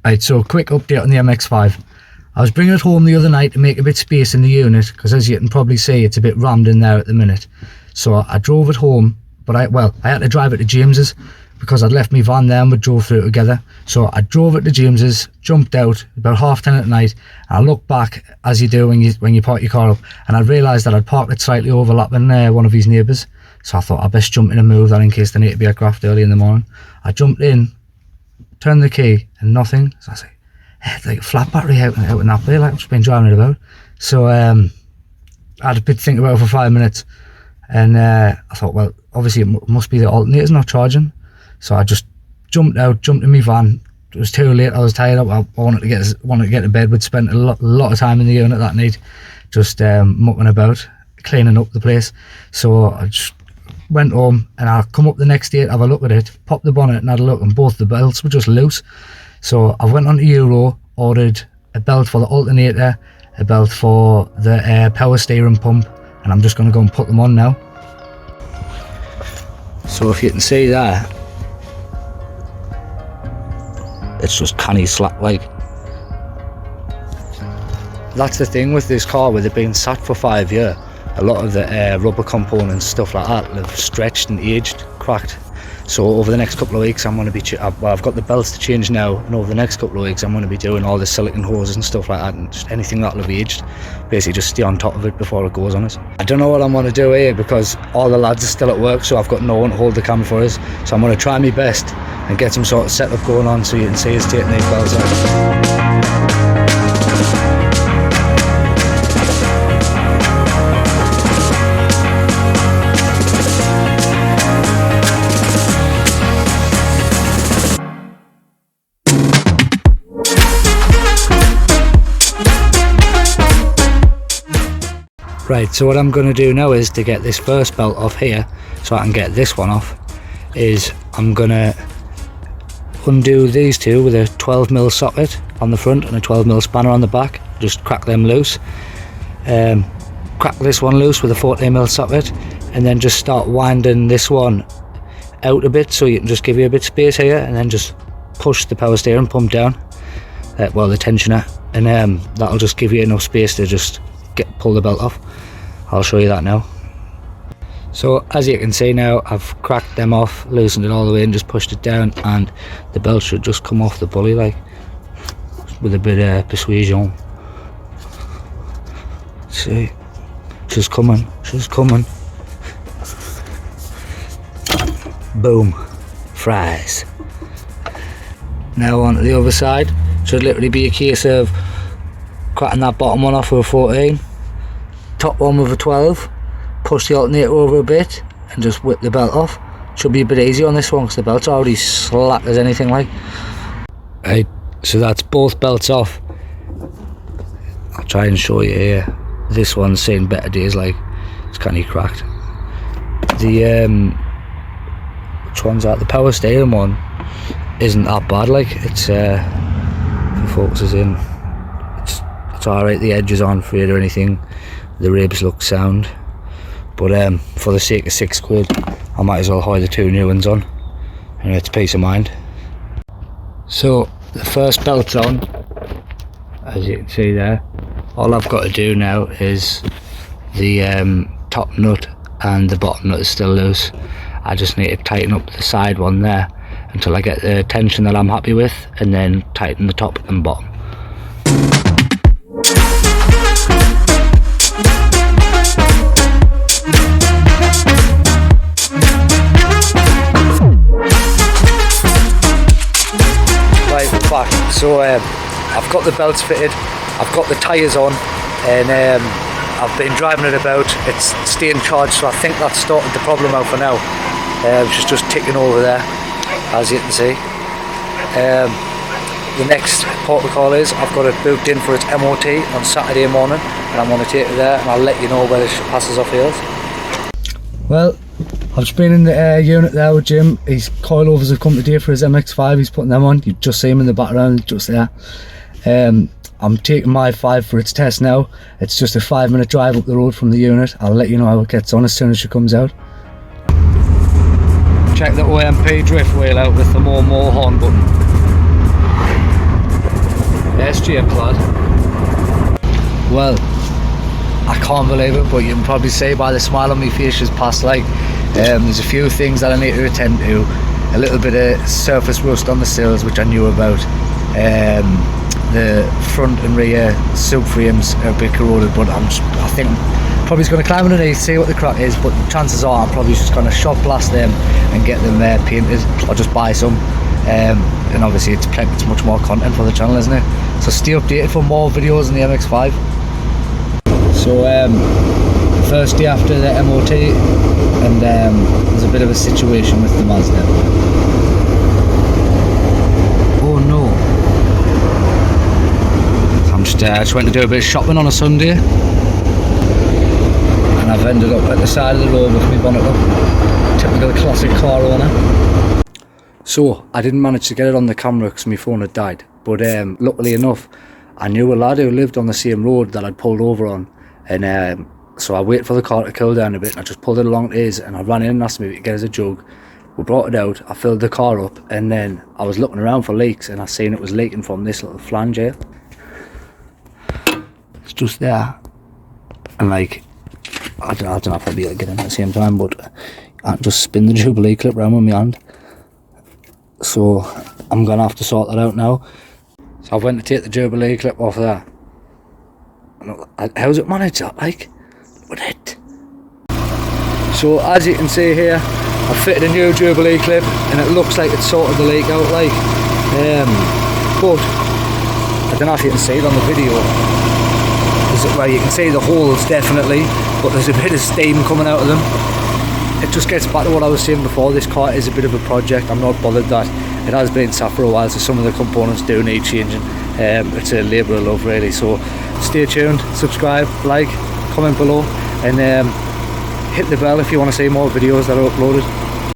Right, so quick update on the MX5. I was bringing it home the other night to make a bit of space in the unit, because as you can probably see, it's a bit rammed in there at the minute. So I drove it home, but I had to drive it to James's because I'd left my van there and we drove through it together. So I drove it to James's, jumped out about 10:30 at night, and I looked back, as you do when you park your car up, and I realised that I'd parked it slightly overlapping one of his neighbours. So I thought I'd best jump in and move that in case they need to be at graft early in the morning. I jumped in, turned the key, and nothing. So I was like a flat battery out in that way, like I've just been driving it about. So I had a bit to think about it for 5 minutes, and I thought, well, obviously it must be the alternator's not charging. So I just jumped in my van. It was too late, I was tired. I wanted to get to bed. We'd spent a lot of time in the unit that night, just mucking about, cleaning up the place. So I just went home, and I come up the next day to have a look at it, popped the bonnet and had a look, and both the belts were just loose. So I went on to Euro, ordered a belt for the alternator, a belt for the power steering pump, and I'm just going to go and put them on now. So if you can see there, it's just canny slack like. That's the thing with this car, with it being sat for 5 years. A lot of the rubber components, stuff like that, have stretched and aged, cracked. So over the next couple of weeks I'm going to be, I've got the belts to change now, and over the next couple of weeks I'm going to be doing all the silicone hoses and stuff like that, and just anything that'll have aged, basically just stay on top of it before it goes on us. I don't know what I'm going to do here because all the lads are still at work, so I've got no one to hold the camera for us. So I'm going to try my best and get some sort of setup going on so you can see us taking these belts out. Right, so what I'm going to do now is, to get this first belt off here so I can get this one off, is I'm going to undo these two with a 12mm socket on the front and a 12mm spanner on the back. Just crack them loose. Crack this one loose with a 14mm socket, and then just start winding this one out a bit so you can just give you a bit of space here, and then just push the power steering pump down, the tensioner, and that'll just give you enough space to just pull the belt off. I'll show you that now. So as you can see now, I've cracked them off, loosened it all the way and just pushed it down, and the belt should just come off the pulley like, with a bit of persuasion. See, she's coming. Boom, fries. Now on to the other side. Should literally be a case of cracking that bottom one off with a 14, top one with a 12, push the alternator over a bit and just whip the belt off. Should be a bit easy on this one because the belt's already slack as anything like. Right, so that's both belts off. I'll try and show you here. This one's seen better days, like, it's kind of cracked. The which one's that? The power steering one isn't that bad, like, it's if it focuses in, it's alright, the edge is on frayed or anything, the ribs look sound, but for the sake of £6, I might as well hire the two new ones on, and it's peace of mind. So the first belt's on, as you can see there. All I've got to do now is the top nut and the bottom nut is still loose. I just need to tighten up the side one there until I get the tension that I'm happy with, and then tighten the top and bottom. Right, we're back. So I've got the belts fitted, I've got the tyres on, and I've been driving it about. It's staying charged, so I think that's sorted the problem out for now. It's just ticking over there, as you can see. The next protocol is I've got it booked in for its MOT on Saturday morning, and I'm going to take it there, and I'll let you know whether it passes off here. Well, I've just been in the unit there with Jim. His coilovers have come today for his MX5. He's putting them on. You just see him in the background, just there. I'm taking my 5 for its test now. It's just a 5-minute drive up the road from the unit. I'll let you know how it gets on as soon as she comes out. Check the OMP drift wheel out with the more horn button. SJ clad. Well, I can't believe it, but you can probably see by the smile on my face just past, like, there's a few things that I need to attend to. A little bit of surface rust on the sills, which I knew about. The front and rear subframes are a bit corroded, but I think I'm probably just going to climb underneath, see what the crack is, but chances are I'm probably just going to shot blast them and get them painted, or just buy some. And obviously it's much more content for the channel, isn't it? So stay updated for more videos on the MX5. So first day after the MOT, and there's a bit of a situation with the Mazda. Oh no. I just went to do a bit of shopping on a Sunday, and I've ended up at the side of the road with my bonnet up. Typical classic car owner. So I didn't manage to get it on the camera because my phone had died, but luckily enough I knew a lad who lived on the same road that I'd pulled over on, and so I waited for the car to cool down a bit, and I just pulled it along to his, and I ran in and asked him if he could get us a jug. We brought it out, I filled the car up, and then I was looking around for leaks, and I seen it was leaking from this little flange here. It's just there, and like, I don't know if I'll be able to get in at the same time, but I can just spin the Jubilee clip around with my hand. So I'm gonna have to sort that out now. So I went to take the Jubilee clip off there. How's it managed that, like? Look at it. So as you can see here, I fitted a new Jubilee clip, and it looks like it's sorted the leak out, like. But I don't know if you can see it on the video. Well, you can see the holes definitely, but there's a bit of steam coming out of them. It just gets back to what I was saying before. This car is a bit of a project. I'm not bothered that it has been sat for a while, so some of the components do need changing. It's a labour of love, really. So stay tuned, subscribe, like, comment below, and hit the bell if you want to see more videos that are uploaded.